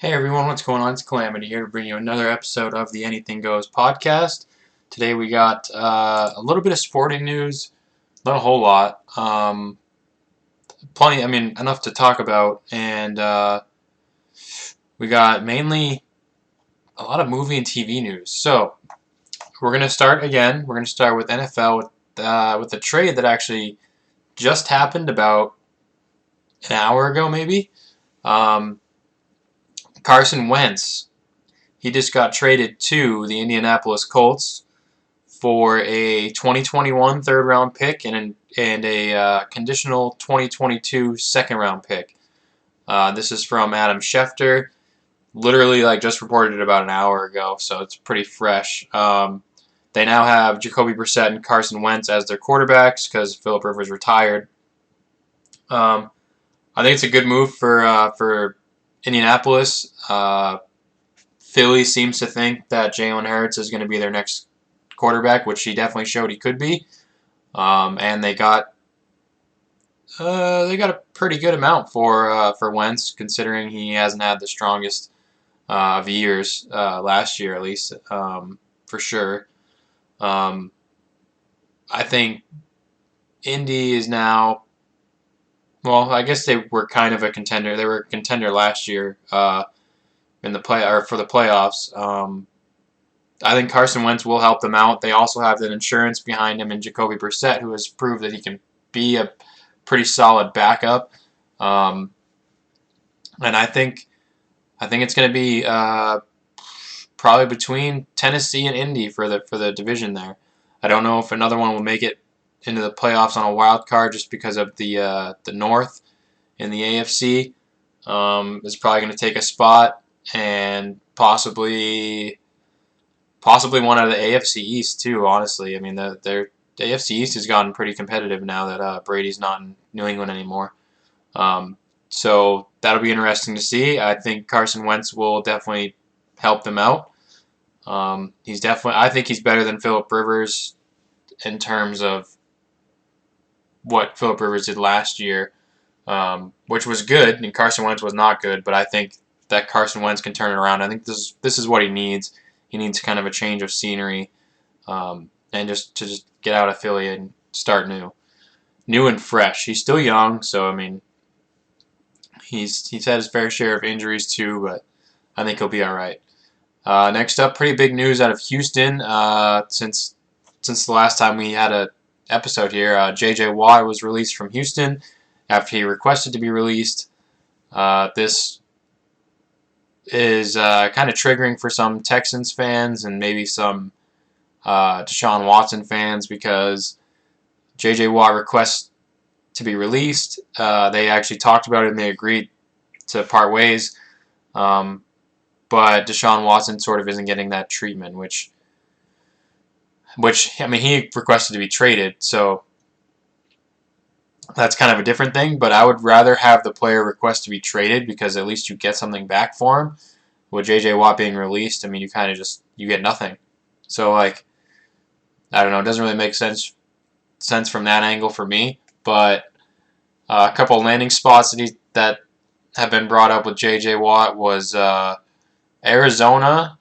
Hey everyone, what's going on? It's Calamity here to bring you another episode of the Anything Goes podcast. Today we got a little bit of sporting news, not a whole lot. Enough to talk about, and we got mainly a lot of movie and TV news. So we're gonna start again. We're gonna start with NFL with the trade that actually just happened about an hour ago, maybe. Um, Carson Wentz. He just got traded to the Indianapolis Colts for a 2021 third round pick and a conditional 2022 second round pick. This is from Adam Schefter. Literally, just reported it about an hour ago, so it's pretty fresh. They now have Jacoby Brissett and Carson Wentz as their quarterbacks because Philip Rivers retired. I think it's a good move for Indianapolis. Philly seems to think that Jalen Hurts is going to be their next quarterback, which he definitely showed he could be. And they got a pretty good amount for Wentz, considering he hasn't had the strongest of years last year, at least for sure. I think Indy is now. Well, I guess they were kind of a contender. They were a contender last year in the for the playoffs. I think Carson Wentz will help them out. They also have that insurance behind him in Jacoby Brissett, who has proved that he can be a pretty solid backup. And I think it's going to be probably between Tennessee and Indy for the division there. I don't know if another one will make it into the playoffs on a wild card just because of the North in the AFC. Is probably going to take a spot and possibly one out of the AFC East too. Honestly, I mean the AFC East has gotten pretty competitive now that Brady's not in New England anymore. So that'll be interesting to see. I think Carson Wentz will definitely help them out. I think he's better than Philip Rivers in terms of what Philip Rivers did last year, which was good, and Carson Wentz was not good. But I think that Carson Wentz can turn it around. I think this is what he needs. He needs kind of a change of scenery, and just get out of Philly and start new and fresh. He's still young, so I mean, he's had his fair share of injuries too, but I think he'll be all right. Next up, pretty big news out of Houston. Since the last time we had a episode here, J.J. Watt was released from Houston after he requested to be released. This is kind of triggering for some Texans fans and maybe some Deshaun Watson fans because J.J. Watt requests to be released. They actually talked about it and they agreed to part ways. But Deshaun Watson sort of isn't getting that treatment, which I mean, he requested to be traded, so that's kind of a different thing. But I would rather have the player request to be traded because at least you get something back for him. With J.J. Watt being released, I mean, you kind of you get nothing. So I don't know, it doesn't really make sense from that angle for me. But a couple of landing spots that have been brought up with J.J. Watt was Arizona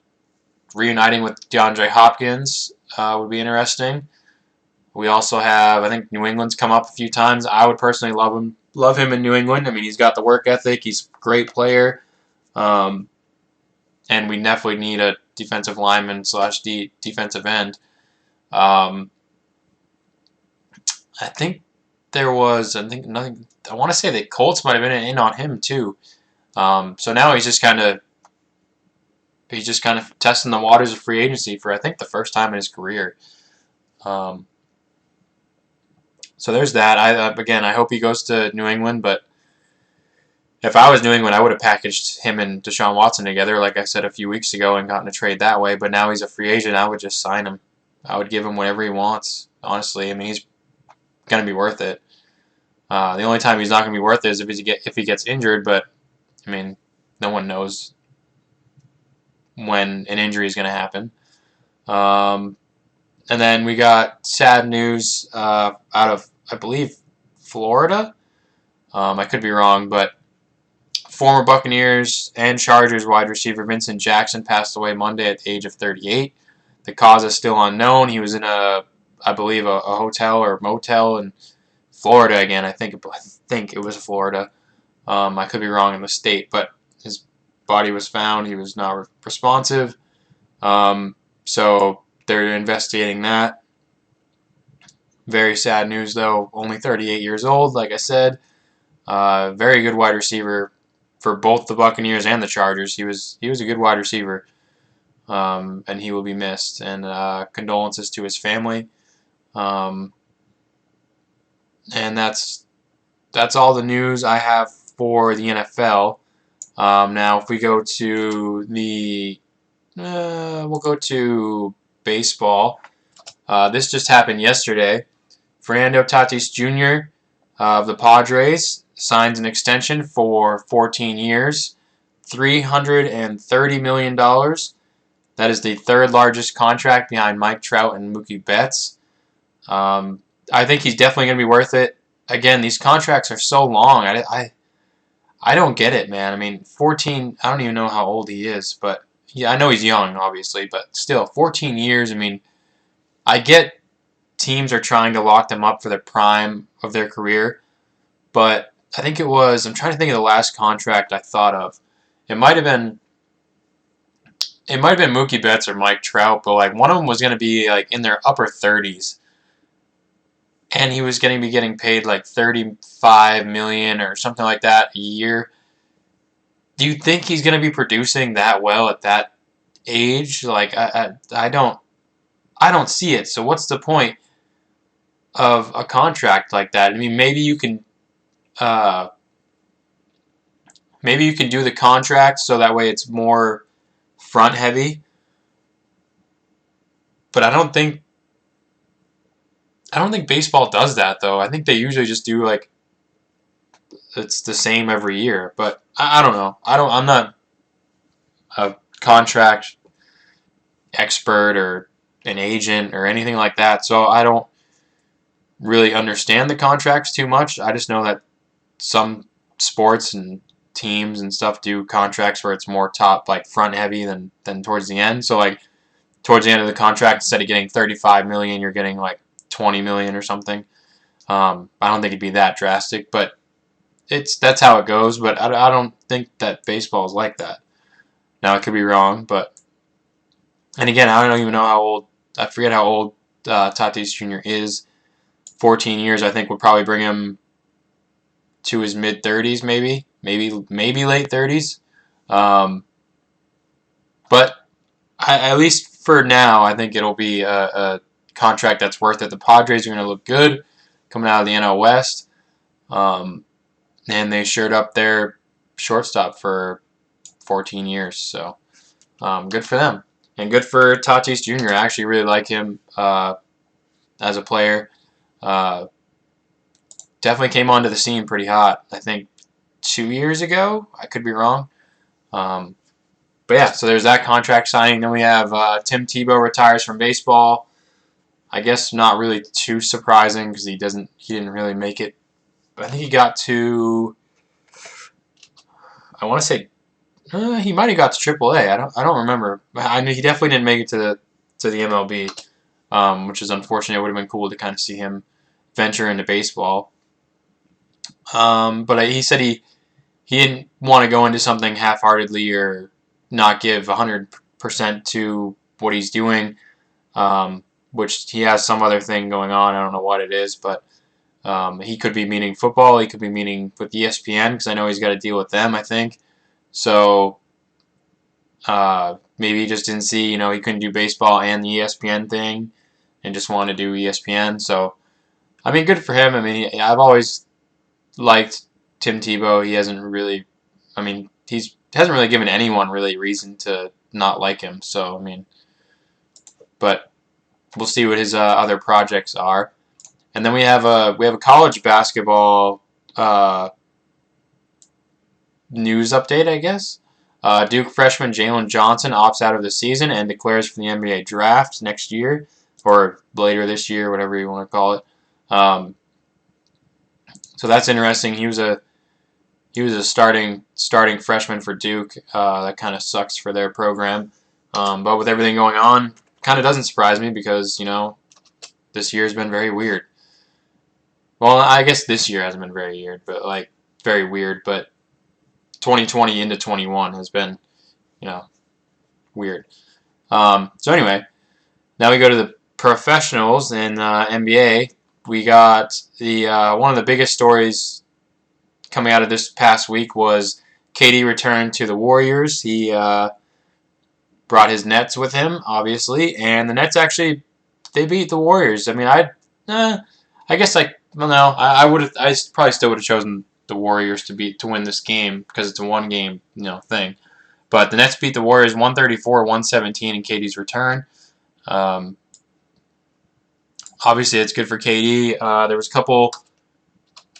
reuniting with DeAndre Hopkins would be interesting. We also have, I think New England's come up a few times. I would personally love him in New England. I mean, he's got the work ethic. He's a great player. And we definitely need a defensive lineman / defensive end. I think nothing. I want to say the Colts might have been in on him too. So now he's just kind of testing the waters of free agency for I think the first time in his career. So there's that. I hope he goes to New England, but if I was New England, I would have packaged him and Deshaun Watson together, like I said a few weeks ago, and gotten a trade that way. But now he's a free agent. I would just sign him. I would give him whatever he wants. Honestly, I mean, he's gonna be worth it. The only time he's not gonna be worth it is if he gets injured. But I mean, no one knows when an injury is gonna happen. And then we got sad news out of, I believe, Florida. I could be wrong, but former Buccaneers and Chargers wide receiver Vincent Jackson passed away Monday at the age of 38. The cause is still unknown. He was in I believe, a hotel or motel in Florida again. I think it was Florida. I could be wrong in the state, but his body was found. He was not responsive. So they're investigating that. Very sad news, though. Only 38 years old, like I said. Very good wide receiver for both the Buccaneers and the Chargers. He was a good wide receiver, and he will be missed. And condolences to his family. And that's all the news I have for the NFL. Now, if we go to we'll go to baseball. This just happened yesterday. Fernando Tatis Jr. Of the Padres signs an extension for 14 years, $330 million. That is the third largest contract behind Mike Trout and Mookie Betts. I think he's definitely going to be worth it. Again, these contracts are so long. I don't get it, man. I mean, 14, I don't even know how old he is, but yeah, I know he's young, obviously, but still, 14 years, I mean, I get teams are trying to lock them up for the prime of their career, but I think I'm trying to think of the last contract I thought of. It might have been Mookie Betts or Mike Trout, but like one of them was going to be like in their upper 30s. And he was going to be getting paid like $35 million or something like that a year. Do you think he's going to be producing that well at that age? Like I don't see it. So what's the point of a contract like that? I mean, maybe you can do the contract so that way it's more front heavy. But I don't think baseball does that, though. I think they usually just do like it's the same every year. But I don't know. I'm not a contract expert or an agent or anything like that, so I don't really understand the contracts too much. I just know that some sports and teams and stuff do contracts where it's more top, like front heavy than towards the end. So like towards the end of the contract, instead of getting $35 million, you're getting like $20 million or something. I don't think it'd be that drastic, but that's how it goes. But I don't think that baseball is like that. Now I could be wrong, but and again, I don't even know how old. I forget how old Tatis Jr. is. 14 years, I think, would probably bring him to his mid 30s, maybe late 30s. But at least for now, I think it'll be a contract that's worth it. The Padres are going to look good coming out of the NL West. And they shored up their shortstop for 14 years. So good for them. And good for Tatis Jr. I actually really like him as a player. Definitely came onto the scene pretty hot. I think 2 years ago. I could be wrong. But yeah, so there's that contract signing. Then we have Tim Tebow retires from baseball. I guess not really too surprising because he didn't really make it. But I think he got to. I want to say he might have got to AAA. I don't remember. I knew he definitely didn't make it to the MLB, which is unfortunate. It would have been cool to kind of see him venture into baseball. But he said he didn't want to go into something half-heartedly or not give 100% to what he's doing, which he has some other thing going on. I don't know what it is, but he could be meaning football. He could be meaning with ESPN because I know he's got to deal with them, I think. So maybe he just didn't see, he couldn't do baseball and the ESPN thing and just wanted to do ESPN. So, I mean, good for him. I mean, I've always liked Tim Tebow. He hasn't really, hasn't really given anyone really reason to not like him. So, I mean, but we'll see what his other projects are. And then we have a college basketball news update, I guess. Duke freshman Jalen Johnson opts out of the season and declares for the NBA draft next year, or later this year, whatever you want to call it. So that's interesting. He was a He was a starting freshman for Duke. That kind of sucks for their program. But with everything going on, kind of doesn't surprise me because, this year's been very weird. Well, I guess this year hasn't been very weird, but very weird. But 2020 into 21 has been, weird. So anyway, now we go to the professionals in NBA. We got the one of the biggest stories coming out of this past week was KD returned to the Warriors. He brought his Nets with him, obviously, and the Nets actually they beat the Warriors. I mean, I guess no, I probably still would have chosen the Warriors to win this game because it's a one game thing. But the Nets beat the Warriors 134-117 in KD's return. Obviously, it's good for KD. There was a couple.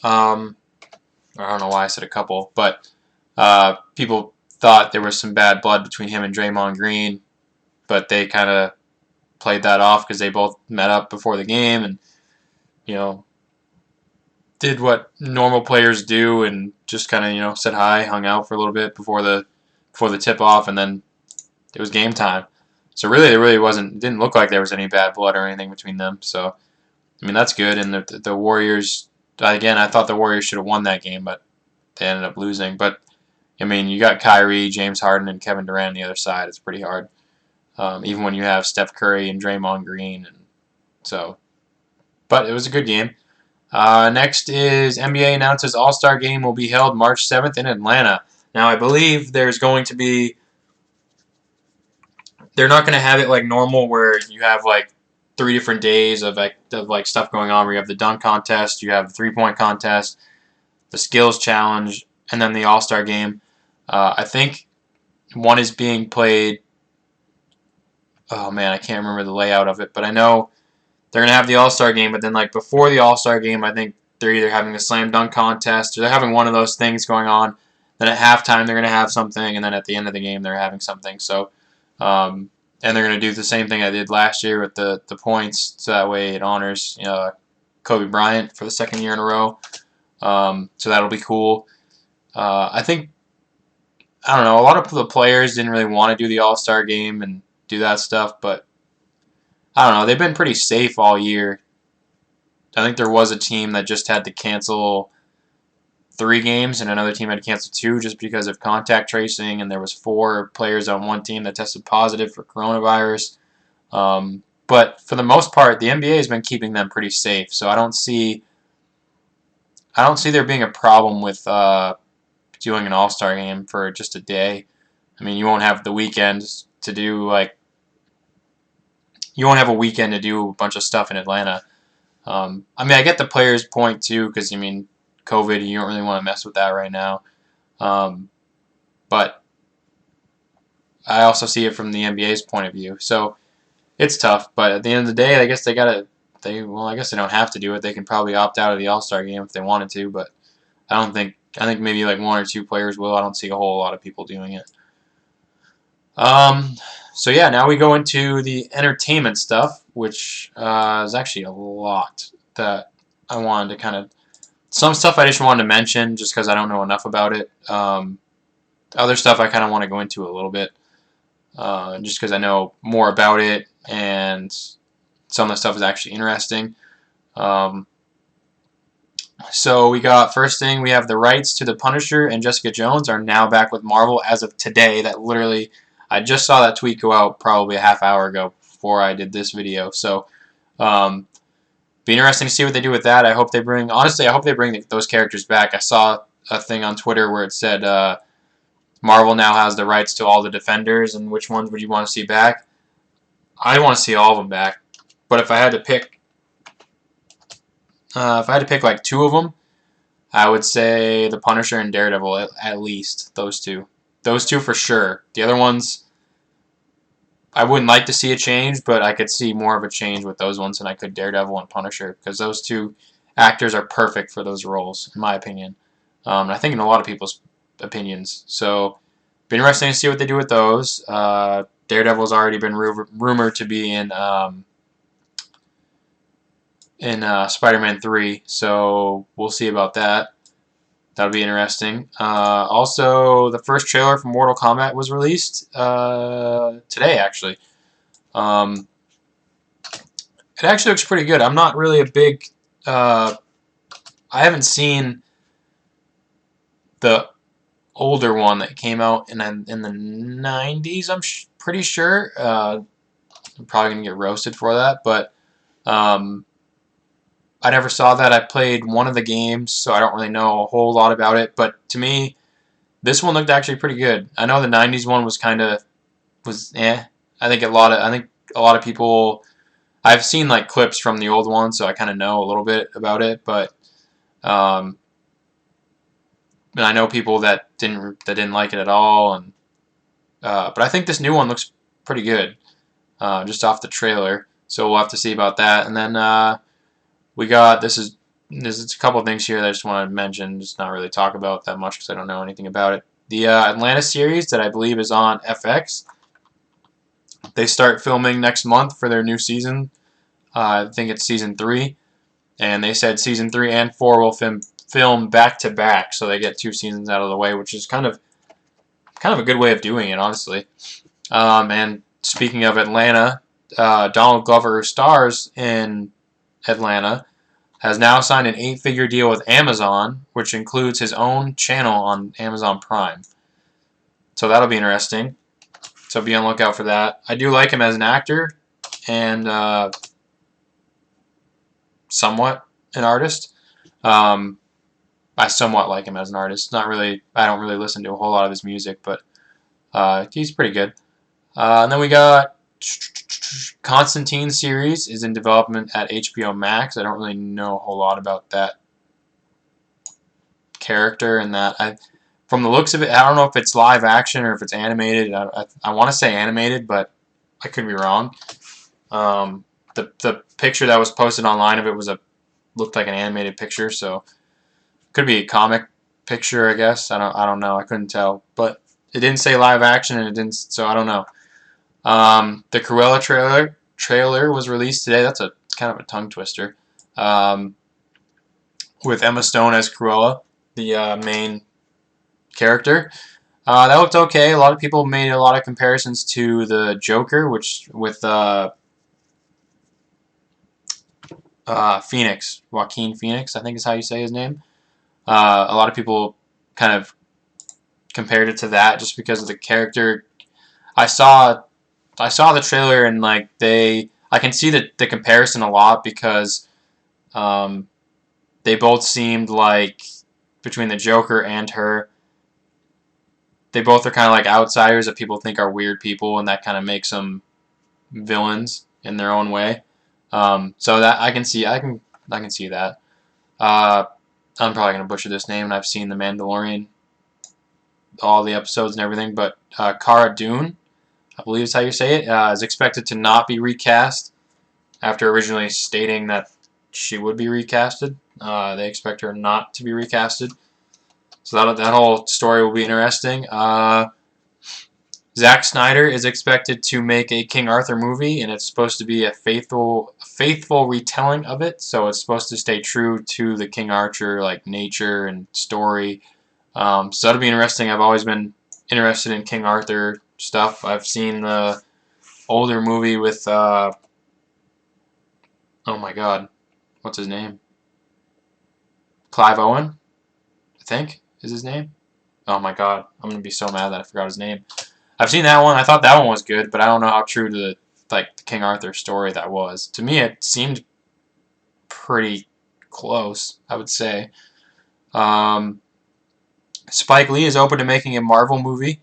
I don't know why I said a couple, but people thought there was some bad blood between him and Draymond Green, but they kind of played that off because they both met up before the game and did what normal players do and just kind of said hi, hung out for a little bit before the tip off, and then it was game time. So really, didn't look like there was any bad blood or anything between them. So I mean that's good. And the Warriors, again, I thought the Warriors should have won that game, but they ended up losing. But I mean, you got Kyrie, James Harden, and Kevin Durant on the other side. It's pretty hard, even when you have Steph Curry and Draymond Green, and so. But it was a good game. Next is NBA announces All-Star Game will be held March 7th in Atlanta. Now, I believe there's going to be. They're not going to have it like normal where you have 3 different days of stuff going on. Where you have the dunk contest, you have the 3-point contest, the skills challenge, and then the All-Star Game. I think one is being played. Oh man, I can't remember the layout of it, but I know they're gonna have the All-Star Game. But then before the All-Star Game, I think they're either having a slam dunk contest or they're having one of those things going on. Then at halftime they're gonna have something, and then at the end of the game they're having something. So. And they're going to do the same thing I did last year with the points, so that way it honors Kobe Bryant for the second year in a row. So that'll be cool. I think, I don't know, a lot of the players didn't really want to do the All-Star Game and do that stuff, but I don't know, they've been pretty safe all year. I think there was a team that just had to cancel 3 games, and another team had to cancel 2 just because of contact tracing, and there was 4 players on one team that tested positive for coronavirus. But for the most part, the NBA has been keeping them pretty safe, so I don't see there being a problem with doing an All-Star Game for just a day. I mean, you won't have the weekends to do you won't have a weekend to do a bunch of stuff in Atlanta. I mean, I get the players' point too, because I mean, COVID, you don't really want to mess with that right now. But I also see it from the NBA's point of view. So it's tough, but at the end of the day, I guess I guess they don't have to do it. They can probably opt out of the All-Star Game if they wanted to, but I think maybe 1 or 2 players will. I don't see a whole lot of people doing it. So yeah, now we go into the entertainment stuff, which is actually a lot that I wanted to kind of. Some stuff I just wanted to mention just because I don't know enough about it. Other stuff I kind of want to go into a little bit just because I know more about it and some of the stuff is actually interesting. So we got, first thing, we have the rights to The Punisher and Jessica Jones are now back with Marvel as of today. That literally, I just saw that tweet go out probably a half hour ago before I did this video. So, be interesting to see what they do with that. I hope they bring those characters back. I saw a thing on Twitter where it said Marvel now has the rights to all the Defenders, and which ones would you want to see back? I want to see all of them back. But if I had to pick, like 2 of them, I would say the Punisher and Daredevil at least. Those 2 for sure. The other ones, I wouldn't like to see a change, but I could see more of a change with those ones than I could Daredevil and Punisher, because those 2 actors are perfect for those roles, in my opinion. And I think in a lot of people's opinions. So, be interesting to see what they do with those. Daredevil's already been rumored to be in Spider-Man 3, so we'll see about that. That'll be interesting. Also, the first trailer for Mortal Kombat was released today, actually. Um, it actually looks pretty good. I'm not really a big. I haven't seen the older one that came out in the 90s. I'm pretty sure. I'm probably gonna get roasted for that, but um, I never saw that. I played one of the games, so I don't really know a whole lot about it. But to me, this one looked actually pretty good. I know the '90s one was eh. I think a lot of people. I've seen like clips from the old one, so I kind of know a little bit about it. But um, and I know people that didn't like it at all. And but I think this new one looks pretty good, just off the trailer. So we'll have to see about that. And then we got this is a couple of things here that I just want to mention, just not really talk about that much because I don't know anything about it. The Atlanta series that I believe is on FX. They start filming next month for their new season. I think it's season 3, and they said season 3 and 4 will film back to back, so they get 2 seasons out of the way, which is kind of a good way of doing it, honestly. And speaking of Atlanta, Donald Glover, who stars in Atlanta, has now signed an 8-figure deal with Amazon, which includes his own channel on Amazon Prime. So that'll be interesting. So be on the lookout for that. I do like him as an actor and somewhat an artist. I somewhat like him as an artist. Not really. I don't really listen to a whole lot of his music, but he's pretty good. And then we got Constantine series is in development at HBO Max. I don't really know a whole lot about that character and that. From the looks of it, I don't know if it's live action or if it's animated. I want to say animated, but I could be wrong. The picture that was posted online of it looked like an animated picture, so could be a comic picture, I guess. I don't know. I couldn't tell, but it didn't say live action, and it didn't. So I don't know. The Cruella trailer was released today. That's a kind of a tongue twister. With Emma Stone as Cruella, the main character. That looked okay. A lot of people made a lot of comparisons to the Joker, which with Phoenix, Joaquin Phoenix, I think is how you say his name. A lot of people kind of compared it to that just because of the character. I saw the trailer and like I can see the comparison a lot because they both seemed like between the Joker and her. They both are kind of like outsiders that people think are weird people, and that kind of makes them villains in their own way. So that I can see that. I'm probably gonna butcher this name, and I've seen The Mandalorian, all the episodes and everything. But Cara Dune, I believe is how you say it, is expected to not be recast after originally stating that she would be recasted. They expect her not to be recasted. So that whole story will be interesting. Zack Snyder is expected to make a King Arthur movie, and it's supposed to be a faithful retelling of it. So it's supposed to stay true to the King Arthur like nature and story. So that'll be interesting. I've always been interested in King Arthur stuff. I've seen the older movie with oh my God, what's his name? Clive Owen, I think is his name. Oh my God, I'm gonna be so mad that I forgot his name. I've seen that one. I thought that one was good, but I don't know how true to the King Arthur story that was. To me, it seemed pretty close, I would say. Spike Lee is open to making a Marvel movie,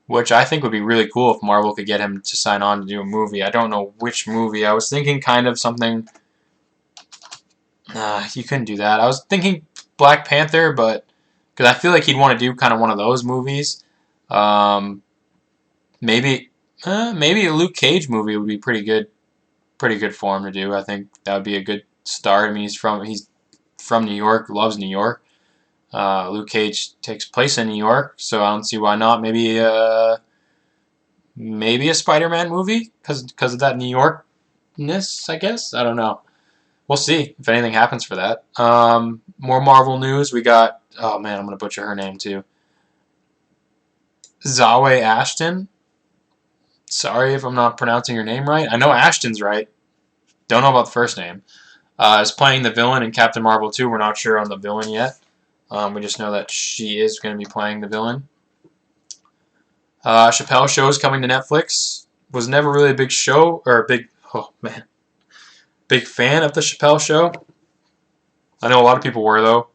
which I think would be really cool if Marvel could get him to sign on to do a movie. I don't know which movie. I was thinking kind of something. You couldn't do that. I was thinking Black Panther, but because I feel like he'd want to do kind of one of those movies. Maybe a Luke Cage movie would be pretty good for him to do. I think that would be a good start. I mean, he's from New York, loves New York. Luke Cage takes place in New York, so I don't see why not. Maybe a Spider-Man movie because of that New Yorkness, I guess. I don't know. we'll see if anything happens for that. More Marvel news. We got, oh man, I'm going to butcher her name too. Zawe Ashton. Sorry if I'm not pronouncing your name right. I know Ashton's right. Don't know about the first name. Is playing the villain in Captain Marvel 2. We're not sure on the villain yet. We just know that she is going to be playing the villain. Chappelle show is coming to Netflix. Was never really a big show, or a big, oh man, big fan of the Chappelle show. I know a lot of people were though.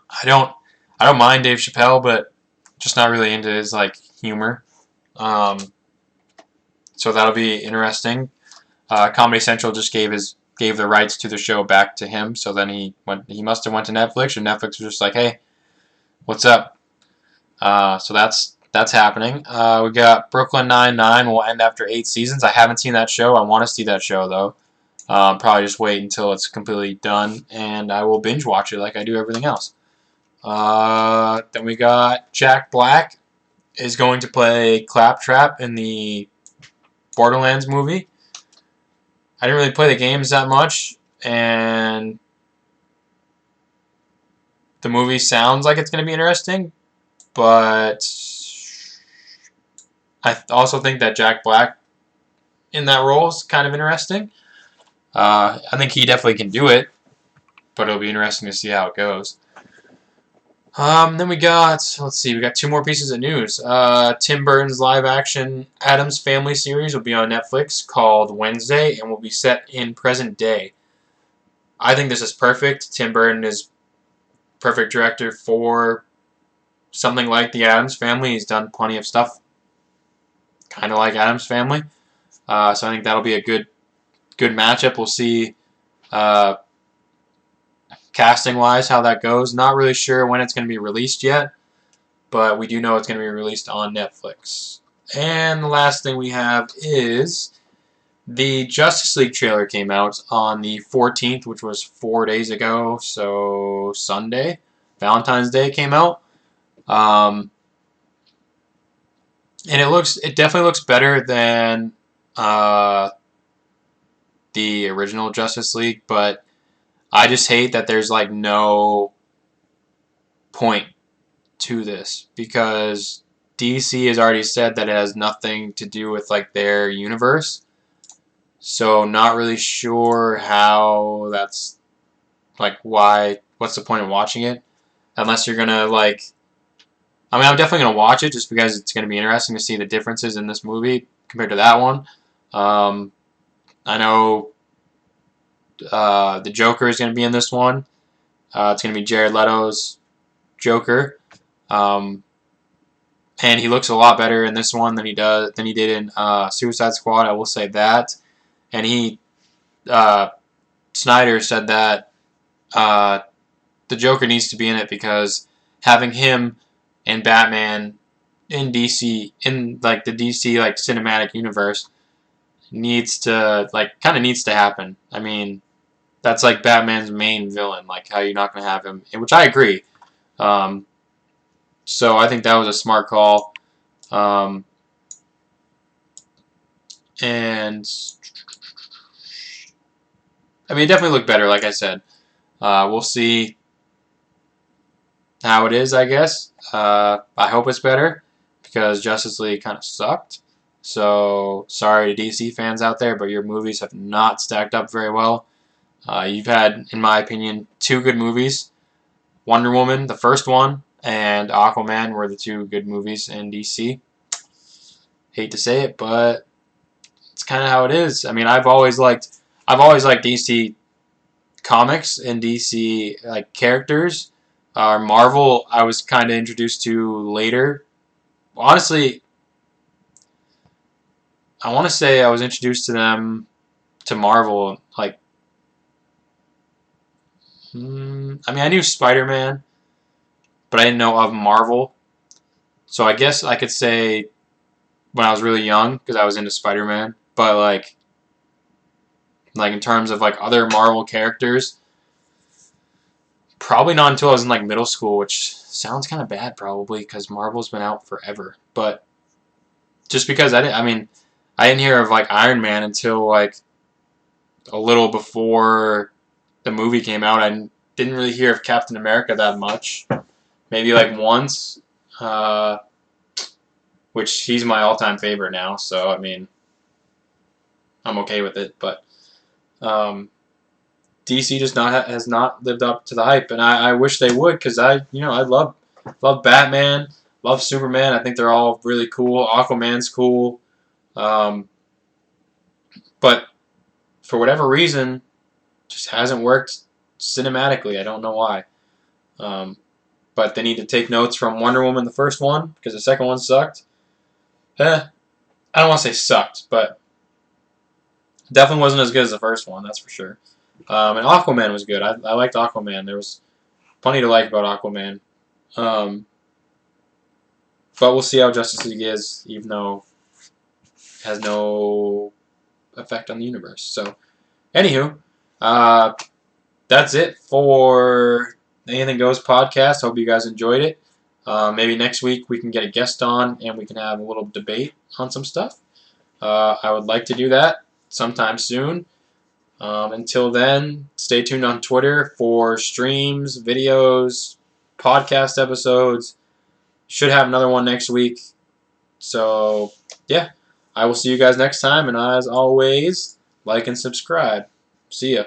I don't mind Dave Chappelle, but just not really into his like humor. Um, so that'll be interesting. Comedy Central just gave the rights to the show back to him. So then he must have went to Netflix, and Netflix was just like, hey, what's up? So that's happening. We got Brooklyn Nine-Nine will end after 8 seasons. I haven't seen that show. I want to see that show though. Probably just wait until it's completely done, and I will binge watch it like I do everything else. Then we got Jack Black is going to play Claptrap in the Borderlands movie. I didn't really play the games that much, and the movie sounds like it's going to be interesting, but I also think that Jack Black in that role is kind of interesting. I think he definitely can do it, but it'll be interesting to see how it goes. Then we got 2 more pieces of news. Tim Burton's live-action Addams Family series will be on Netflix called Wednesday and will be set in present day. I think this is perfect. Tim Burton is perfect director for something like the Addams Family. He's done plenty of stuff kind of like Addams Family. So I think that'll be a good matchup. We'll see casting-wise how that goes. Not really sure when it's going to be released yet, but we do know it's going to be released on Netflix. And the last thing we have is the Justice League trailer came out on the 14th, which was 4 days ago, so Sunday. Valentine's Day came out. And it definitely looks better than the original Justice League, but I just hate that there's like no point to this because DC has already said that it has nothing to do with like their universe. So not really sure how that's like what's the point of watching it unless you're going to like I'm definitely going to watch it just because it's going to be interesting to see the differences in this movie compared to that one. I know the Joker is going to be in this one. It's going to be Jared Leto's Joker, and he looks a lot better in this one than he did in Suicide Squad. I will say that. And Snyder said that the Joker needs to be in it because having him and Batman in DC in like the DC like cinematic universe needs to happen. I mean, that's like Batman's main villain. Like, how you're not going to have him, which I agree. So I think that was a smart call. And I mean, it definitely looked better. Like I said, we'll see how it is. I guess. I hope it's better because Justice League kind of sucked. So sorry to DC fans out there, but your movies have not stacked up very well. You've had, in my opinion, 2 good movies. Wonder Woman, the first one, and Aquaman were the 2 good movies in DC. Hate to say it, but it's kind of how it is. I mean, I've always liked DC comics and DC like characters. Marvel, I was kind of introduced to later. Honestly, I want to say I was introduced to Marvel like. I mean, I knew Spider-Man, but I didn't know of Marvel. So I guess I could say when I was really young because I was into Spider-Man. But like in terms of like other Marvel characters, probably not until I was in like middle school, which sounds kind of bad probably because Marvel's been out forever. But just because I didn't hear of like Iron Man until like a little before the movie came out. I didn't really hear of Captain America that much. Maybe like once, which he's my all-time favorite now. So I mean, I'm okay with it. But DC just has not lived up to the hype, and I wish they would, because I love Batman, love Superman. I think they're all really cool. Aquaman's cool, but for whatever reason, just hasn't worked cinematically. I don't know why. But they need to take notes from Wonder Woman, the first one, because the second one sucked. I don't want to say sucked, but definitely wasn't as good as the first one, that's for sure. And Aquaman was good. I liked Aquaman. There was plenty to like about Aquaman. But we'll see how Justice League is, even though it has no effect on the universe. So, anywho, that's it for Anything Goes podcast. Hope you guys enjoyed it. Maybe next week we can get a guest on and we can have a little debate on some stuff. I would like to do that sometime soon. Until then, stay tuned on Twitter for streams, videos, podcast episodes. Should have another one next week. So, yeah. I will see you guys next time. And as always, like and subscribe. See ya.